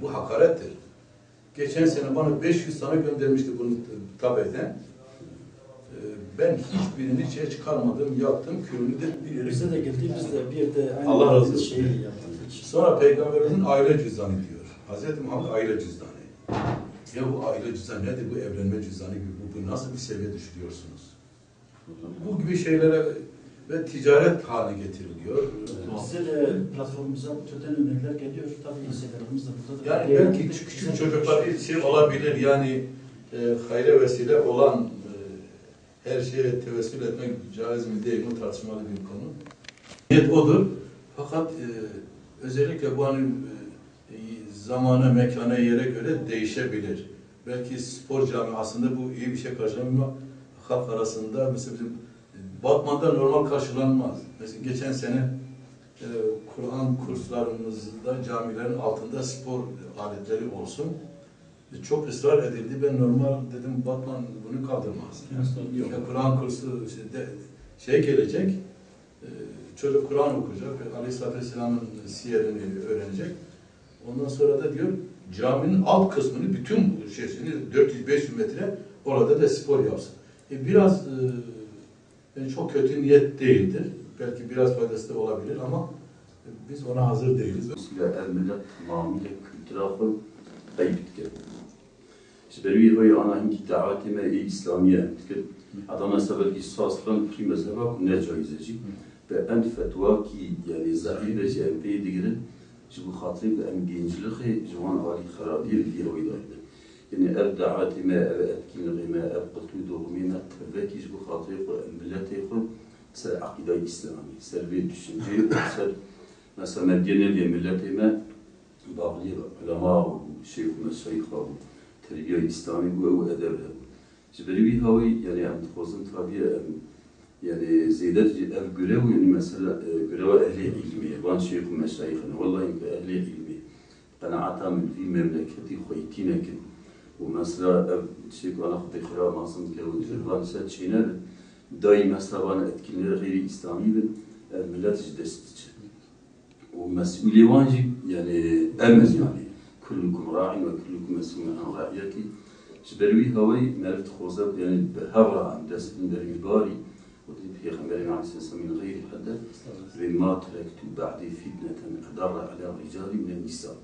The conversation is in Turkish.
Bu hakarettir. Geçen sene bana 500 tane göndermişti bunu tabeden. Ben hiçbirini şeye çıkarmadım, yaptım, kürünü de bir yere... Bize de geldi, biz de bir yerde aynı Allah razı olsun. şeyi yaptık. Sonra Peygamberimizin aile cüzdanı diyor. Hazreti Muhammed aile cüzdanı. Ya bu aile cüzdanı nedir? Bu evlenme cüzdanı gibi. Bu nasıl bir seviye düşürüyorsunuz? Bu gibi şeylere ve ticaret haline getiriliyor. Bize de platformumuza bu türden örnekler geliyor. Tabii liselerimiz de burada da. Yani belki küçük çocuklar bir şey olabilir. Yani hayra vesile olan her şeye tevessül etmek caiz mi değil mi tartışmalı bir konu. Niyet odur. Fakat özellikle bu hani zamana, mekana, yere göre değişebilir. Belki spor camiasında bu iyi bir şey karşılanmıyor. Halk arasında mesela bizim Batman'da normal karşılanmaz. Mesela geçen sene Kur'an kurslarımızda camilerin altında spor aletleri olsun. Çok ısrar edildi. Ben normal dedim Batman bunu kaldırmaz. Kur'an kursu gelecek. Çocuk Kur'an okuyacak. Aleyhisselatü Vesselam'ın siyerini öğrenecek. Ondan sonra da diyor caminin alt kısmını bütün şeysini 400-500 metre orada da spor yapsın. Biraz çok kötü niyet değildir. Belki biraz faydası da olabilir ama biz ona hazır değiliz. الملة tamamıyla kültürel kayıptır. Şüpheli hoy ana hinki taatime İslamiye. Adana sebep istaslan ki mezheba ne caizeci. Ve en fetva ki yani zahir ve cempeyi digirin. Bu hatırı en gençliği civan ali xaradir fi hoydaydı. Yani ev daatime ev etkinliğime ev qutlu doğumine tebeki bu hatırı millete xun ser akide İslami, ser bir düşünce, ser mesela Medine diye milletime bağlı ulema, şeyh, meşayih, terbiye İslami bu edebde. Şüpheli bir havayı yani hem kozun tabi yani ziydet ev görev yani mesela görev ehli ilmi, van şeyh meşayihine, vallahi ehli ilmi. Kanaata min fi memleketi khoytinekin. ومثلا şeyh ana xutbekira masum kevdir van set şeyler daim mesela bana etkinleri gayri İslami bin millet desteçi. ومسؤولي واجب يعني أمز يعني كلكم راع وكلكم مسؤول عن رعيته جبلوي هوي مالت خوزب يعني بهرة عن دس من الباري وطيب في خمرين على أساس من غير حد بما تركت بعد فتنة أضر على الرجال من النساء